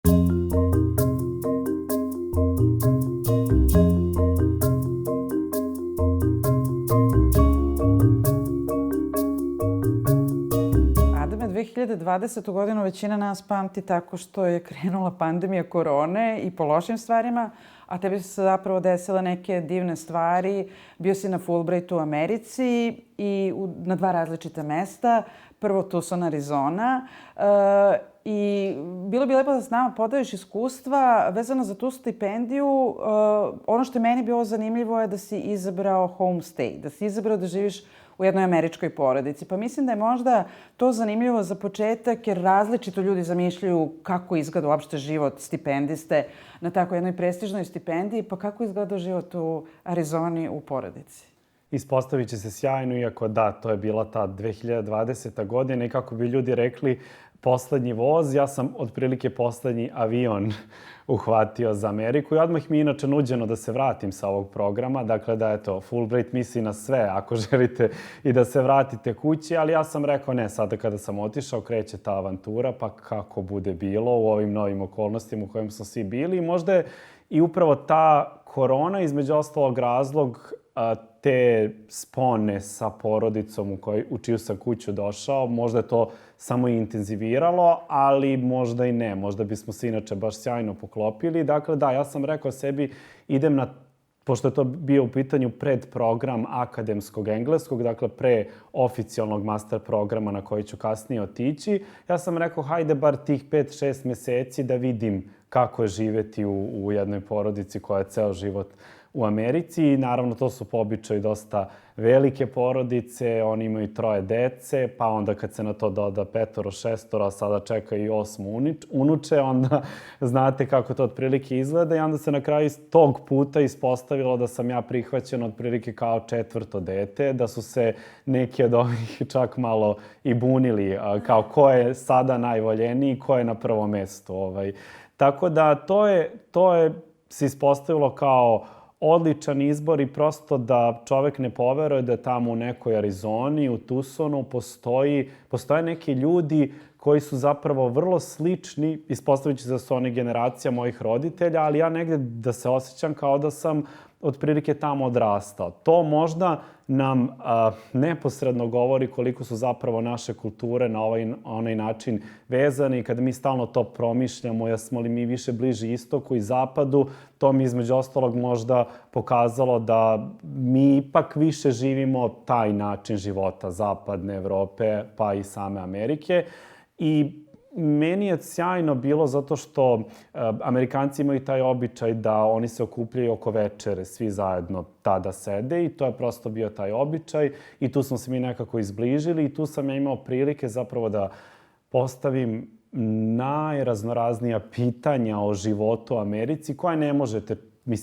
Adame, 2020. godinu većina nas pamti tako što je krenula pandemija korone i po lošim stvarima, a tebi su se zapravo desile neke divne stvari. Bio si na Fulbrightu u Americi i na 2 različita mesta. Prvo Tucson, Arizona. I bilo bi lepo da s nama podeliš iskustva vezano za tu stipendiju. Ono što je meni bilo zanimljivo je da si izabrao homestay, da si izabrao da živiš u jednoj američkoj porodici. Pa mislim da je možda to zanimljivo za početak, jer različito ljudi zamišljaju kako izgleda uopšte život stipendiste na tako jednoj prestižnoj stipendiji, pa kako izgleda život u Arizoni u porodici? Ispostavit će se sjajno, iako da, to je bila ta 2020. godina i kako bi ljudi rekli, poslednji voz. Ja sam otprilike poslednji avion uhvatio za Ameriku i odmah mi je inače nuđeno da se vratim sa ovog programa. Dakle, da eto, Fulbright misli na sve ako želite i da se vratite kući, ali ja sam rekao ne, sada kada sam otišao kreće ta avantura, pa kako bude bilo u ovim novim okolnostima u kojim smo svi bili. I možda je i upravo ta korona, između ostalog, razlog te spone sa porodicom u čiju sam kuću došao. Možda je to samo intenziviralo, ali možda i ne. Možda bismo se inače baš sjajno poklopili. Dakle, da, ja sam rekao sebi, idem na, pošto je to bio u pitanju predprogram akademskog engleskog, dakle pre oficijalnog master programa na koji ću kasnije otići, ja sam rekao, hajde bar tih 5-6 meseci da vidim kako je živeti u jednoj porodici koja je ceo život u Americi. I naravno, to su po običaju dosta velike porodice, oni imaju 3 dece, pa onda kad se na to doda 5-6, a sada čeka i 8 unuče, onda znate kako to otprilike izgleda i onda se na kraju tog puta ispostavilo da sam ja prihvaćen otprilike kao 4. dete, da su se neki od ovih čak malo i bunili, kao ko je sada najvoljeniji, ko je na prvom mestu. Tako da to je se ispostavilo kao odličan izbor i prosto da čovek ne poveruje da tamo u nekoj Arizoni, u Tucsonu postoje neki ljudi koji su zapravo vrlo slični, ispostavit će se da su oni generacija mojih roditelja, ali ja negde da se osjećam kao da sam otprilike tamo odrastao. To možda nam neposredno govori koliko su zapravo naše kulture na onaj način vezane i kada mi stalno to promišljamo, jesmo li mi više bliži istoku i zapadu, to mi između ostalog možda pokazalo da mi ipak više živimo taj način života zapadne Evrope pa i same Amerike. I meni je sjajno bilo zato što Amerikanci imaju taj običaj da oni se okupljaju oko večere, svi zajedno tada sede i to je prosto bio taj običaj i tu smo se mi nekako izbližili i tu sam ja imao prilike zapravo da postavim najraznoraznija pitanja o životu u Americi koje ne možete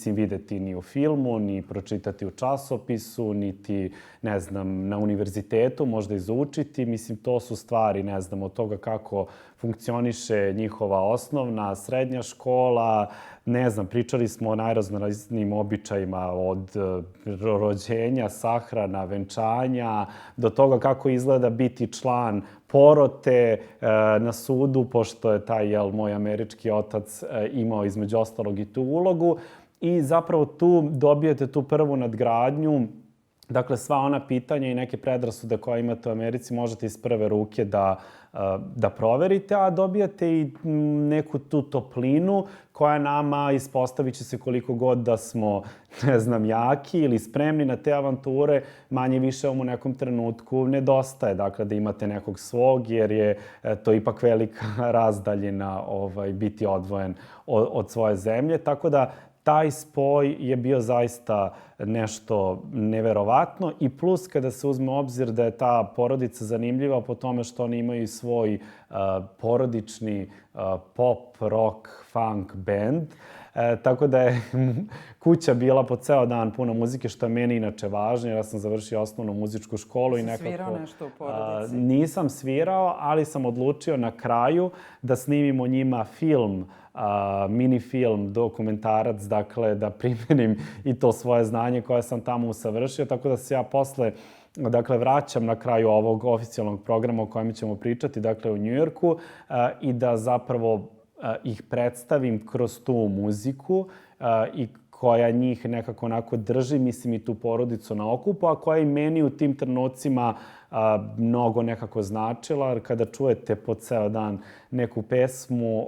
videti ni u filmu, ni pročitati u časopisu, niti, ne znam, na univerzitetu možda izučiti. To su stvari, ne znam, od toga kako funkcioniše njihova osnovna, srednja škola, ne znam, pričali smo o najraznoraznijim običajima od rođenja, sahrana, venčanja, do toga kako izgleda biti član porote na sudu, pošto je taj, moj američki otac imao između ostalog i tu ulogu. I zapravo tu dobijete tu prvu nadgradnju, dakle sva ona pitanja i neke predrasude koje imate u Americi možete iz prve ruke da proverite, a dobijate i neku tu toplinu koja nama, ispostavit će se koliko god da smo, ne znam, jaki ili spremni na te avanture, manje više u nekom trenutku nedostaje. Dakle, da imate nekog svog, jer je to ipak velika razdaljina biti odvojen od svoje zemlje. Tako da taj spoj je bio zaista nešto neverovatno i plus kada se uzme u obzir da je ta porodica zanimljiva po tome što oni imaju svoj porodični pop, rock, funk band. Tako da je kuća bila po ceo dan puna muzike, što je meni inače važno, jer ja sam završio osnovnu muzičku školu. Si svirao nešto u porodici? Nisam svirao, ali sam odlučio na kraju da snimimo njima film, mini film, dokumentarac, dakle da primenim i to svoje znanje koje sam tamo usavršio, tako da se ja posle vraćam na kraju ovog oficijalnog programa o kojem ćemo pričati, dakle u Njujorku, i da zapravo ih predstavim kroz tu muziku i koja njih nekako onako drži, mislim, i tu porodicu na okupu, a koja i meni u tim trenucima mnogo nekako značila, jer kada čujete po ceo dan neku pesmu,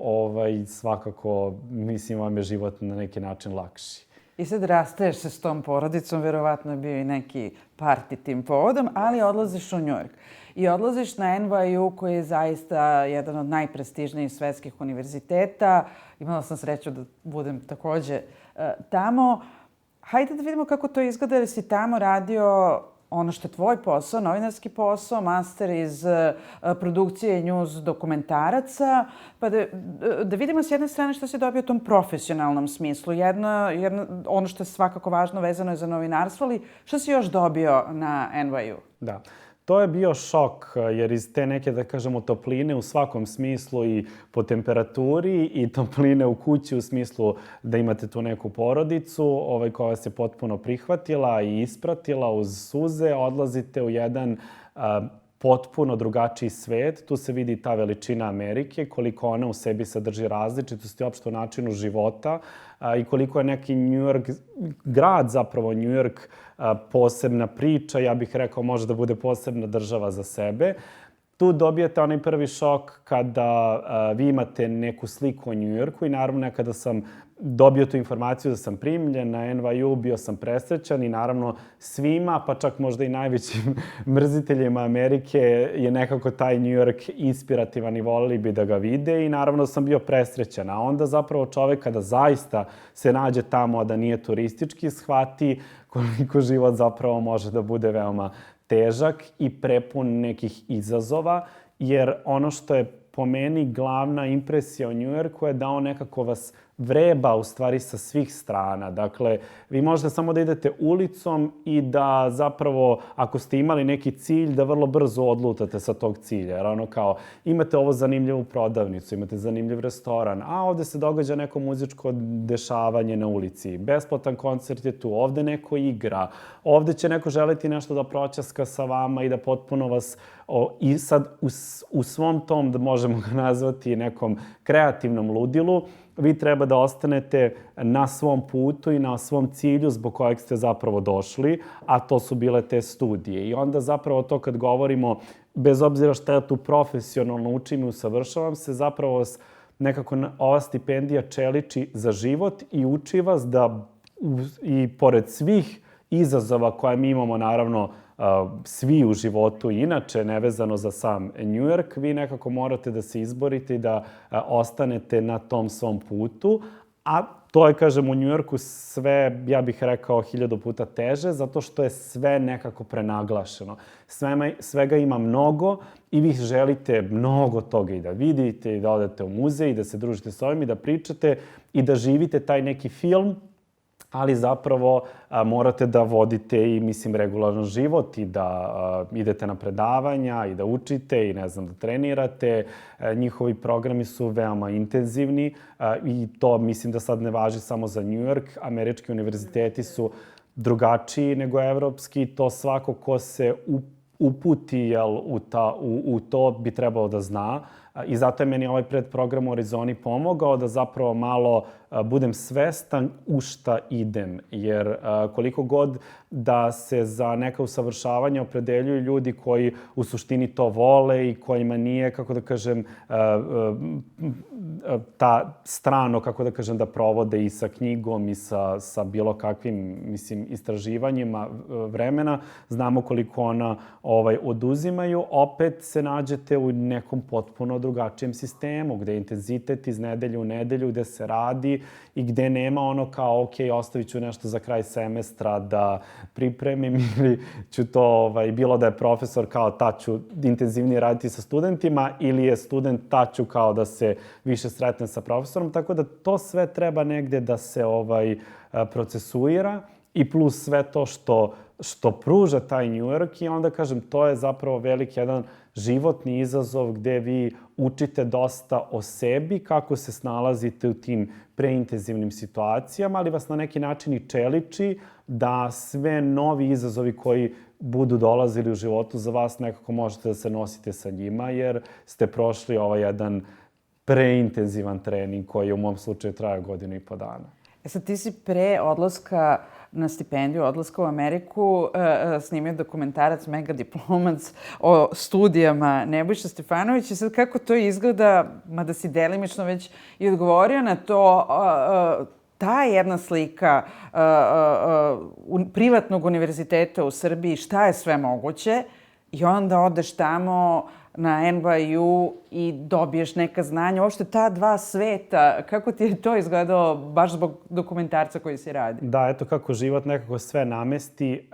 svakako, mislim, vam je život na neki način lakši. I sad rastaješ se s tom porodicom, verovatno je bio i neki party tim povodom, ali odlaziš u Njujork. I odlaziš na NYU koji je zaista jedan od najprestižnijih svetskih univerziteta. Imala sam sreću da budem takođe tamo. Hajde da vidimo kako to izgleda, jer si tamo radio ono što je tvoj posao, novinarski posao, master iz produkcije news dokumentaraca, pa da vidimo s jedne strane što si dobio u tom profesionalnom smislu. Ono što je svakako važno vezano je za novinarstvo, ali što si još dobio na NYU? Da. To je bio šok, jer iz te neke, da kažemo, topline u svakom smislu i po temperaturi i topline u kući u smislu da imate tu neku porodicu koja vas je potpuno prihvatila i ispratila uz suze, odlazite u jedan potpuno drugačiji svet. Tu se vidi ta veličina Amerike, koliko ona u sebi sadrži različitosti uopšte u načinu života i koliko je neki New York, grad zapravo New York, posebna priča, ja bih rekao može da bude posebna država za sebe. Tu dobijete onaj prvi šok kada vi imate neku sliku o New Yorku i naravno kada sam dobio tu informaciju da sam primljen na NYU, bio sam presrećan i naravno svima, pa čak možda i najvećim mrziteljima Amerike je nekako taj New York inspirativan i volili bi da ga vide i naravno sam bio presrećan. A onda zapravo čovek kada zaista se nađe tamo, a da nije turistički, shvati koliko život zapravo može da bude veoma težak i prepun nekih izazova, jer ono što je po meni glavna impresija o New Yorku je da on nekako vas vreba u stvari sa svih strana. Dakle, vi možete samo da idete ulicom i da zapravo, ako ste imali neki cilj, da vrlo brzo odlutate sa tog cilja. Jer ono kao, imate ovo zanimljivu prodavnicu, imate zanimljiv restoran, a ovde se događa neko muzičko dešavanje na ulici, besplatan koncert je tu, ovde neko igra, ovde će neko želiti nešto da proćaska sa vama i da potpuno vas i sad u svom tom, da možemo ga nazvati, nekom kreativnom ludilu, vi treba da ostanete na svom putu i na svom cilju zbog kojeg ste zapravo došli, a to su bile te studije. I onda zapravo to kad govorimo, bez obzira šta ja tu profesionalno učim i usavršavam se, zapravo vas nekako ova stipendija čeliči za život i uči vas da i pored svih izazova koje mi imamo, naravno, svi u životu inače, nevezano za sam New York, vi nekako morate da se izborite i da ostanete na tom svom putu. A to je, kažem, u New Yorku sve, ja bih rekao, 1000 puta teže, zato što je sve nekako prenaglašeno. Svega ima mnogo i vi želite mnogo toga i da vidite i da odete u muzej i da se družite s ovim i da pričate i da živite taj neki film, ali zapravo morate da vodite i, mislim, regularan život i da idete na predavanja i da učite i, ne znam, da trenirate. Njihovi programi su veoma intenzivni i to, mislim, da sad ne važi samo za New York. Američki univerziteti su drugačiji nego evropski. To svako ko se uputi u to bi trebalo da zna. I zato je meni ovaj predprogram u Arizoni pomogao da zapravo malo budem svestan u šta idem. Jer koliko god da se za neka usavršavanja opredeljuju ljudi koji u suštini to vole i kojima nije, kako da kažem, ta strano, kako da kažem, da provode i sa knjigom i sa bilo kakvim, mislim, istraživanjima vremena, znamo koliko ona oduzimaju, opet se nađete u nekom potpuno drugačijem sistemu, gde je intenzitet iz nedelje u nedelju, gde se radi i gde nema ono kao, ok, ostavit ću nešto za kraj semestra da pripremim ili ću to, bilo da je profesor kao tad ću intenzivnije raditi sa studentima ili je student tad ću kao da se više sretnem sa profesorom, tako da to sve treba negde da se procesuira i plus sve to što pruža taj New York i onda, kažem, to je zapravo veliki jedan životni izazov gde vi učite dosta o sebi, kako se snalazite u tim preintenzivnim situacijama, ali vas na neki način i čeliči da sve novi izazovi koji budu dolazili u životu za vas nekako možete da se nosite sa njima, jer ste prošli ovaj jedan preintenzivan trening koji je u mom slučaju trajao 1,5 dana. Sad ti si pre odlaska na stipendiju, odlaska u Ameriku, snimio dokumentarac Mega diplomac o studijama Nebojša Stefanović. I sad kako to izgleda, mada si delimično već i odgovorio na to, ta jedna slika privatnog univerziteta u Srbiji, šta je sve moguće, i onda odeš tamo na NYU i dobiješ neka znanja. Uopšte ta dva sveta, kako ti je to izgledalo baš zbog dokumentarca koji si radi? Da, eto kako život nekako sve namesti,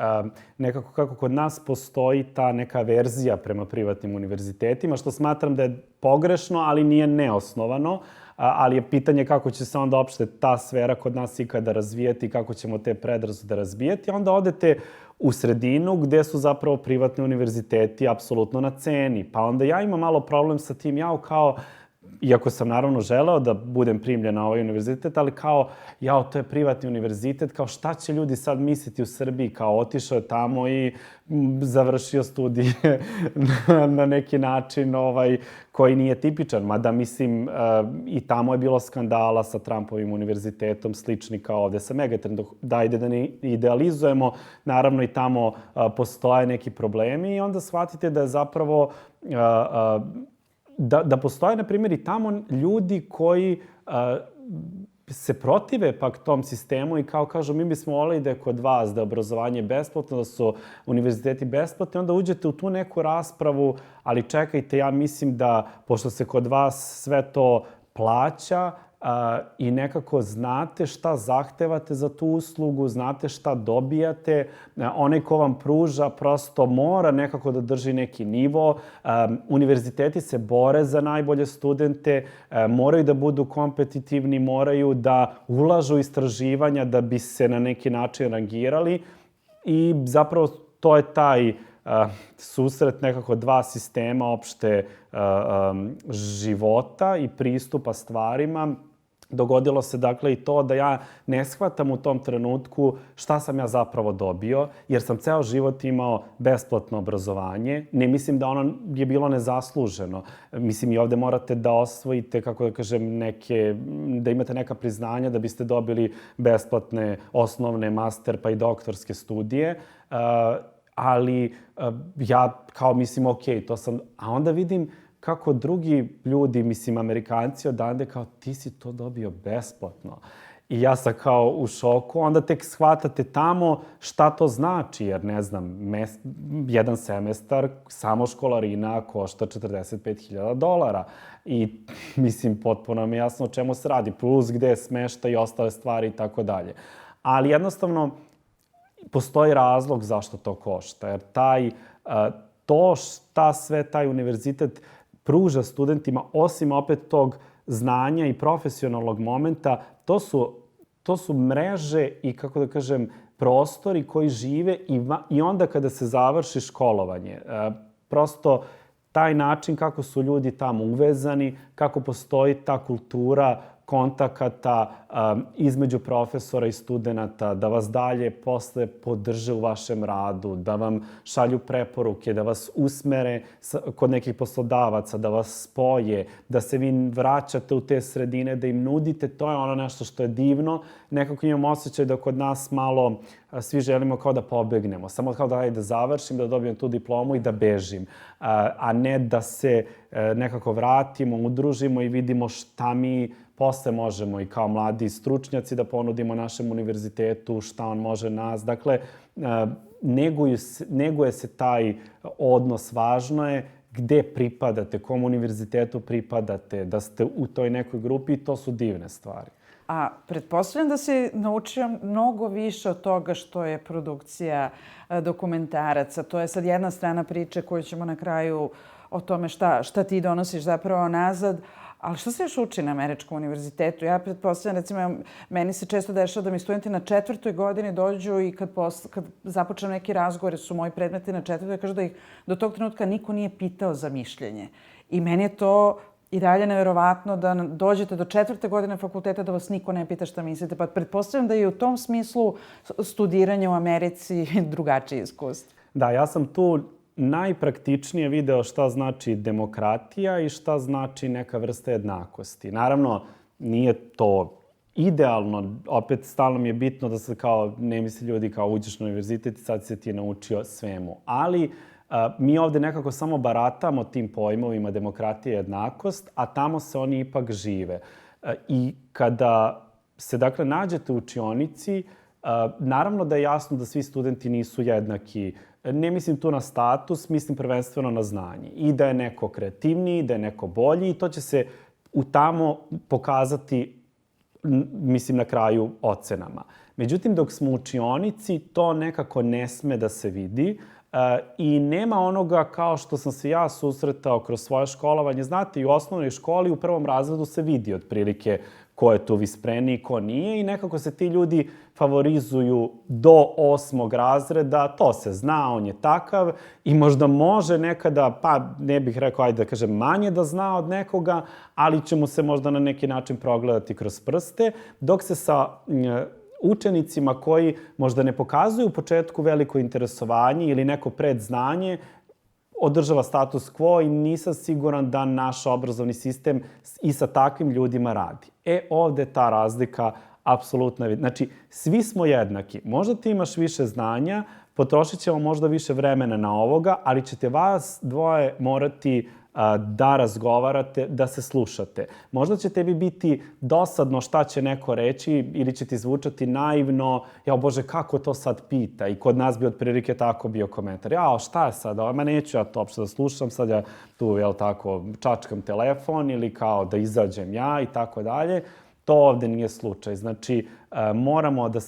nekako kako kod nas postoji ta neka verzija prema privatnim univerzitetima, što smatram da je pogrešno, ali nije neosnovano. Ali je pitanje kako će se onda uopšte ta sfera kod nas ikada razvijati, kako ćemo te predrasude razbijati. Onda odete u sredinu gde su zapravo privatni univerziteti apsolutno na ceni. Pa onda ja imam malo problem sa tim, iako sam naravno želeo da budem primljen na ovaj univerzitet, ali to je privatni univerzitet, kao šta će ljudi sad misliti u Srbiji, kao otišao je tamo i završio studije na neki način koji nije tipičan. Mada mislim i tamo je bilo skandala sa Trumpovim univerzitetom, slični kao ovde sa Megatrendom. Dajde da ne idealizujemo, naravno i tamo postoje neki problemi i onda shvatite da je zapravo da postoje, na primjer, i tamo ljudi koji se protive pak tom sistemu i kao kažu mi bismo voleli da je kod vas, da je obrazovanje besplatno, da su univerziteti besplatni, onda uđete u tu neku raspravu, ali čekajte, ja mislim da, pošto se kod vas sve to plaća, i nekako znate šta zahtevate za tu uslugu, znate šta dobijate. Onaj ko vam pruža prosto mora nekako da drži neki nivo. Univerziteti se bore za najbolje studente, moraju da budu kompetitivni, moraju da ulažu istraživanja da bi se na neki način rangirali i zapravo to je taj susret nekako dva sistema opšte života i pristupa stvarima. Dogodilo se dakle i to da ja ne shvatam u tom trenutku šta sam ja zapravo dobio, jer sam ceo život imao besplatno obrazovanje. Ne mislim da ono je bilo nezasluženo. Mislim i ovde morate da osvojite, kako da kažem, da imate neka priznanja da biste dobili besplatne osnovne, master pa i doktorske studije. Ali ja kao mislim, to sam, a onda vidim kako drugi ljudi, mislim Amerikanci odande, kao ti si to dobio besplatno. I ja sam kao u šoku, onda tek shvatate tamo šta to znači, jer ne znam, jedan semestar samo školarina košta $45.000. I mislim, potpuno mi je jasno o čemu se radi, plus gde je smešta i ostale stvari i tako dalje. Ali jednostavno, postoji razlog zašto to košta, jer taj univerzitet pruža studentima, osim opet tog znanja i profesionalnog momenta, to su mreže i, kako da kažem, prostori koji žive i onda kada se završi školovanje. Prosto taj način kako su ljudi tamo uvezani, kako postoji ta kultura kontakata između profesora i studenata, da vas dalje posle podrže u vašem radu, da vam šalju preporuke, da vas usmere kod nekih poslodavaca, da vas spoje, da se vi vraćate u te sredine, da im nudite, to je ono nešto što je divno. Nekako imam osjećaj da kod nas malo svi želimo kao da pobegnemo, samo kao da završim, da dobijem tu diplomu i da bežim, a ne da se nekako vratimo, udružimo i vidimo šta mi posle možemo i kao mladi stručnjaci da ponudimo našem univerzitetu, šta on može nas. Dakle, neguje se taj odnos. Važno je gde pripadate, kom univerzitetu pripadate, da ste u toj nekoj grupi i to su divne stvari. A pretpostavljam da si naučio mnogo više od toga što je produkcija dokumentaraca. To je sad jedna strana priče koju ćemo na kraju o tome šta ti donosiš zapravo nazad. Ali što se još uči na Američkom univerzitetu? Ja pretpostavljam, recimo, meni se često dešava da mi studenti na 4. godini dođu i kad započnem neki razgovor, su moji predmeti na 4. kažu da ih do tog trenutka niko nije pitao za mišljenje. I meni je to i dalje neverovatno da dođete do 4. godine fakulteta da vas niko ne pita šta mislite. Pa pretpostavljam da je u tom smislu studiranje u Americi drugačije iskustvo. Da, ja sam tu najpraktičnije video šta znači demokratija i šta znači neka vrsta jednakosti. Naravno, nije to idealno, opet stalno mi je bitno da se kao, ne misli ljudi kao uđeš na univerzitet i sad se ti je naučio svemu. Ali mi ovde nekako samo baratamo tim pojmovima demokratija i jednakost, a tamo se oni ipak žive. I kada se, dakle, nađete u učionici, naravno da je jasno da svi studenti nisu jednaki. Ne mislim tu na status, mislim prvenstveno na znanje. I da je neko kreativniji, da je neko bolji i to će se u tamo pokazati, mislim, na kraju ocenama. Međutim, dok smo u učionici, to nekako ne sme da se vidi i nema onoga kao što sam se ja susretao kroz svoje školovanje. Znate, i u osnovnoj školi u prvom razredu se vidi otprilike ko je tu vispreniji, ko nije i nekako se ti ljudi favorizuju do 8. razreda, to se zna, on je takav i možda može nekada, pa ne bih rekao, ajde da kažem, manje da zna od nekoga, ali će mu se možda na neki način progledati kroz prste, dok se sa učenicima koji možda ne pokazuju u početku veliko interesovanje ili neko predznanje, održava status quo i nisam siguran da naš obrazovni sistem i sa takvim ljudima radi. Ovde ta razlika apsolutno je. Znači, svi smo jednaki. Možda ti imaš više znanja, potrošit ćemo možda više vremena na ovoga, ali ćete vas dvoje morati da razgovarate, da se slušate. Možda će tebi biti dosadno šta će neko reći ili će ti zvučati naivno, jao Bože, kako to sad pita? I kod nas bi otprilike tako bio komentar. Jao, šta je sad? Ma neću ja to uopšte da slušam, sad ja tu, jel tako, čačkam telefon ili kao da izađem ja i tako dalje. To ovde nije slučaj. Znači, moramo da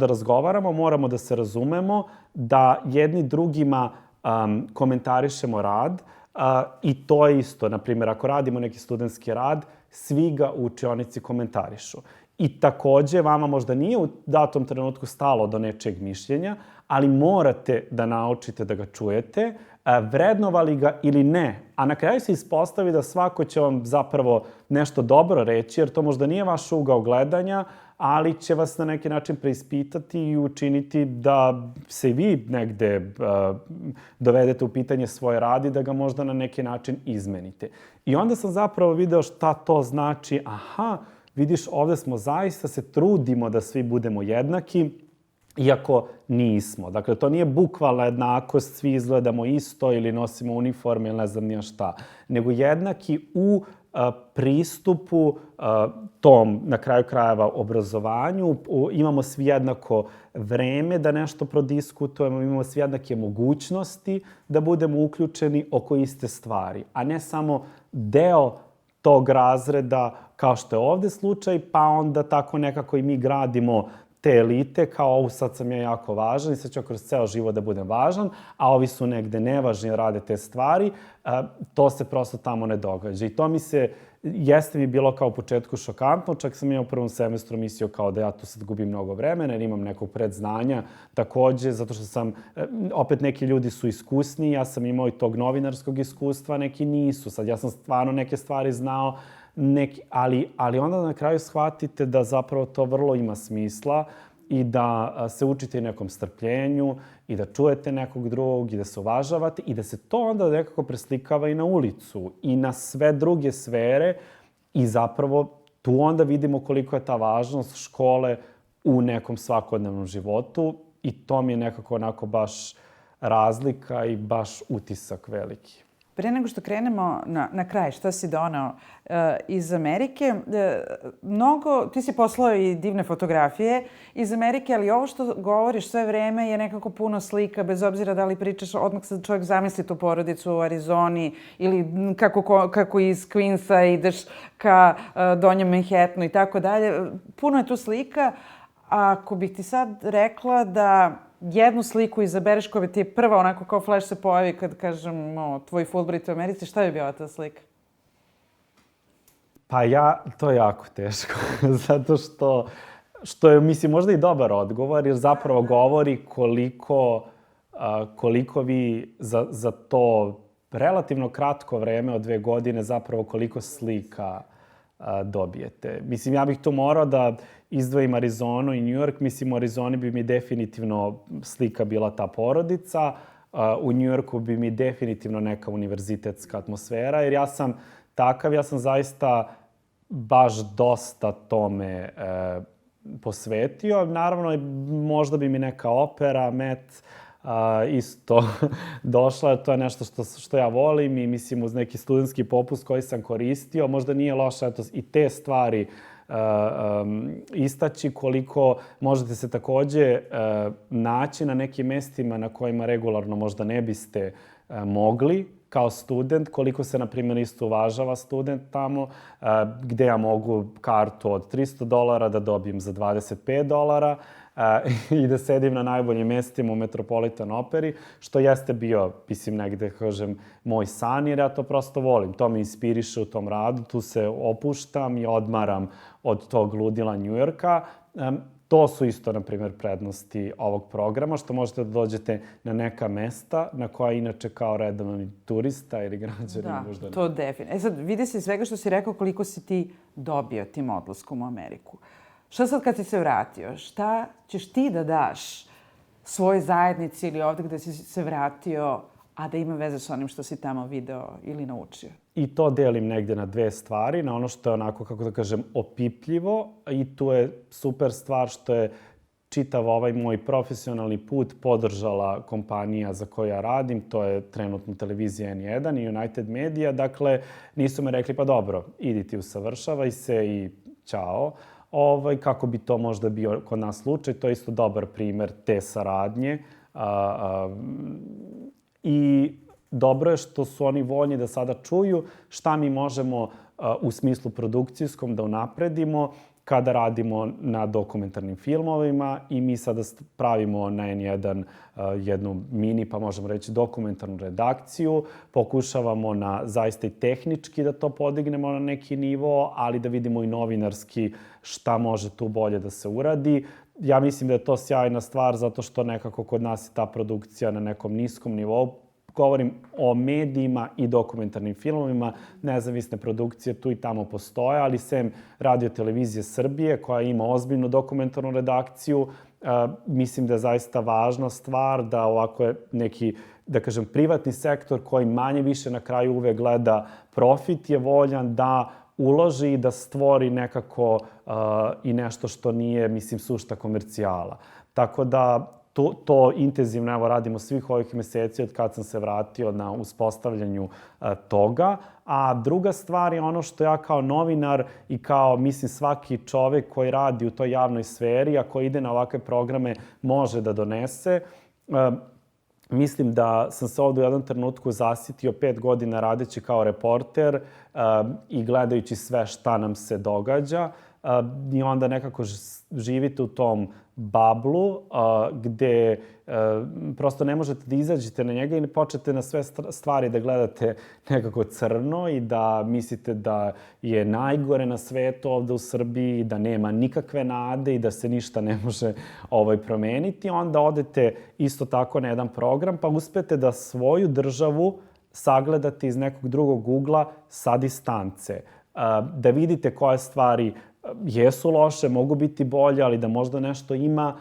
razgovaramo, moramo da se razumemo, da jedni drugima komentarišemo rad i to je isto. Naprimjer, ako radimo neki studentski rad, svi ga u učionici komentarišu. I takođe, vama možda nije u datom trenutku stalo do nečeg mišljenja, ali morate da naučite da ga čujete, vrednovali ga ili ne. A na kraju se ispostavi da svako će vam zapravo nešto dobro reći, jer to možda nije vaš ugao gledanja, ali će vas na neki način preispitati i učiniti da se vi negde dovedete u pitanje svoje rad i da ga možda na neki način izmenite. I onda sam zapravo video šta to znači. Aha, vidiš, ovde smo zaista se trudimo da svi budemo jednaki, iako nismo. Dakle, to nije bukvalna jednakost, svi izgledamo isto ili nosimo uniforme ili ne znam nija šta, nego jednaki u pristupu tom, na kraju krajeva, obrazovanju. Imamo svi jednako vreme da nešto prodiskutujemo, imamo svi jednake mogućnosti da budemo uključeni oko iste stvari, a ne samo deo tog razreda kao što je ovde slučaj, pa onda tako nekako i mi gradimo te elite, kao sad sam ja jako važan i sad ću kroz ceo život da budem važan, a ovi su negde nevažni, rade te stvari, to se prosto tamo ne događa. I to jeste mi bilo kao u početku šokantno, čak sam ja u prvom semestru mislio kao da ja tu sad gubim mnogo vremena jer imam nekog predznanja, takođe, zato što sam, opet neki ljudi su iskusniji, ja sam imao i tog novinarskog iskustva, neki nisu. Sad ja sam stvarno neke stvari znao, ali onda na kraju shvatite da zapravo to vrlo ima smisla i da se učite i nekom strpljenju i da čujete nekog drugog i da se uvažavate i da se to onda nekako preslikava i na ulicu i na sve druge sfere i zapravo tu onda vidimo koliko je ta važnost škole u nekom svakodnevnom životu i to mi je nekako onako baš razlika i baš utisak veliki. Pre nego što krenemo na kraj, šta si donao iz Amerike, ti si poslao i divne fotografije iz Amerike, ali ovo što govoriš sve vreme je nekako puno slika, bez obzira da li pričaš, odmah se čovjek zamisli tu porodicu u Arizoni ili kako iz Queensa ideš ka Donjem Manhattanu i tako dalje. Puno je tu slika. Ako bih ti sad rekla da jednu sliku izabereš koja ti je prva onako kao flash se pojavi kad kažem tvoj Fulbright u Americi, šta bi bila ta slika? Pa to je jako teško, zato što je, mislim, možda i dobar odgovor, jer zapravo govori koliko vi za to relativno kratko vreme od 2 godine zapravo koliko slika dobijete. Mislim, ja bih tu morao da izdvojim Arizonu i New York. Mislim, u Arizoni bi mi definitivno slika bila ta porodica. u Njujorku bi mi definitivno neka univerzitetska atmosfera, jer ja sam takav, ja sam zaista baš dosta tome posvetio. Naravno, možda bi mi neka opera, Met, isto došla. To je nešto što ja volim i mislim uz neki studentski popust koji sam koristio. Možda nije loše i te stvari istaći, koliko možete se takođe naći na nekim mestima na kojima regularno možda ne biste mogli kao student, koliko se, na primjer, isto uvažava student tamo, gde ja mogu kartu od $300 da dobijem za $25 i da sedim na najboljim mestima u Metropolitan Operi, što jeste bio, mislim, negde, kažem, moj san, jer ja to prosto volim. To me inspiriše u tom radu, tu se opuštam i odmaram od tog ludila Njujorka. To su isto, na primjer, prednosti ovog programa, što možete da dođete na neka mesta na koja inače kao redovan turista ili građani možda ne. Da, to definitivno. Sad, vidi se svega što si rekao koliko si ti dobio tim odlaskom u Ameriku. Šta sad kad si se vratio? Šta ćeš ti da daš svojoj zajednici ili ovde gde si se vratio, a da ima veze sa onim što si tamo video ili naučio? I to delim negde na dve stvari. Na ono što je onako, kako da kažem, opipljivo. I tu je super stvar što je čitav ovaj moj profesionalni put podržala kompanija za koju ja radim. To je trenutno televizija N1 i United Media. Dakle, nisu me rekli, pa dobro, idi ti usavršavaj se i ćao. Kako bi to možda bio kod nas slučaj. To je isto dobar primer te saradnje. I dobro je što su oni voljni da sada čuju šta mi možemo u smislu produkcijskom da unapredimo kada radimo na dokumentarnim filmovima i mi sada pravimo na N1 jednu mini, pa možemo reći, dokumentarnu redakciju. Pokušavamo zaista i tehnički da to podignemo na neki nivo, ali da vidimo i novinarski šta može tu bolje da se uradi. Ja mislim da je to sjajna stvar zato što nekako kod nas je ta produkcija na nekom niskom nivou. Govorim o medijima i dokumentarnim filmovima. Nezavisne produkcije tu i tamo postoje, ali sem Radio televizije Srbije, koja ima ozbiljnu dokumentarnu redakciju, mislim da je zaista važna stvar da ovako je neki, da kažem, privatni sektor koji manje više na kraju uvek gleda profit, je voljan da uloži i da stvori nekako i nešto što nije, mislim, sušta komercijala. Tako da to intenzivno evo radimo svih ovih meseci od kad sam se vratio na uspostavljanju toga. A druga stvar je ono što ja kao novinar i kao, mislim, svaki čovek koji radi u toj javnoj sferi, a koji ide na ovakve programe, može da donese. Mislim da sam se ovdje u jednom trenutku zasitio 5 godina radeći kao reporter i gledajući sve šta nam se događa. I onda nekako živite u tom bablu gde prosto ne možete da izađete na njega i počnete na sve stvari da gledate nekako crno i da mislite da je najgore na svetu ovde u Srbiji, da nema nikakve nade i da se ništa ne može promeniti. Onda odete isto tako na jedan program pa uspete da svoju državu sagledate iz nekog drugog ugla sa distance. Da vidite koje stvari jesu loše, mogu biti bolje, ali da možda nešto ima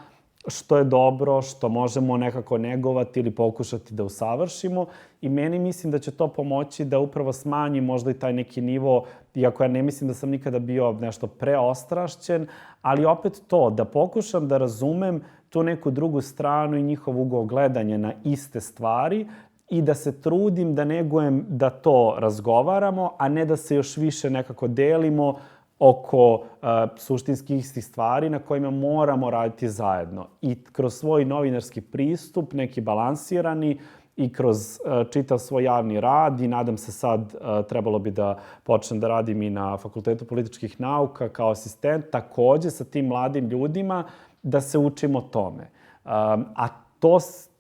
što je dobro, što možemo nekako negovati ili pokušati da usavršimo. I meni mislim da će to pomoći da upravo smanji možda i taj neki nivo, iako ja ne mislim da sam nikada bio nešto preostrašćen, ali opet to, da pokušam da razumem tu neku drugu stranu i njihov ugao gledanja na iste stvari i da se trudim da negujem da to razgovaramo, a ne da se još više nekako delimo oko suštinskih istih stvari na kojima moramo raditi zajedno. I kroz svoj novinarski pristup, neki balansirani, i kroz čitav svoj javni rad, i nadam se sad trebalo bi da počnem da radim i na Fakultetu političkih nauka kao asistent, takođe sa tim mladim ljudima da se učimo tome. A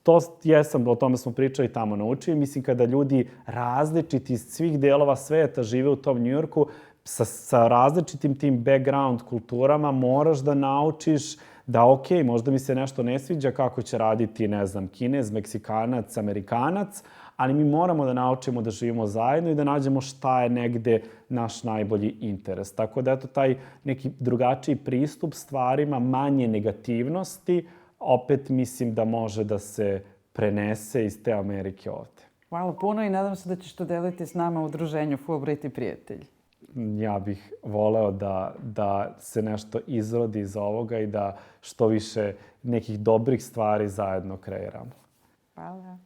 to jesam, o tome smo pričali, tamo naučili. Mislim, kada ljudi različiti iz svih delova sveta žive u tom Njujorku, sa različitim tim background kulturama moraš da naučiš da možda mi se nešto ne sviđa kako će raditi, ne znam, Kinez, Meksikanac, Amerikanac, ali mi moramo da naučimo da živimo zajedno i da nađemo šta je negde naš najbolji interes. Tako da eto taj neki drugačiji pristup stvarima, manje negativnosti, opet mislim da može da se prenese iz te Amerike ovde. Hvala puno i nadam se da ćeš to deliti s nama u udruženju Fulbright i prijatelji. Ja bih voleo da se nešto izrodi iz ovoga i da što više nekih dobrih stvari zajedno kreiramo. Hvala.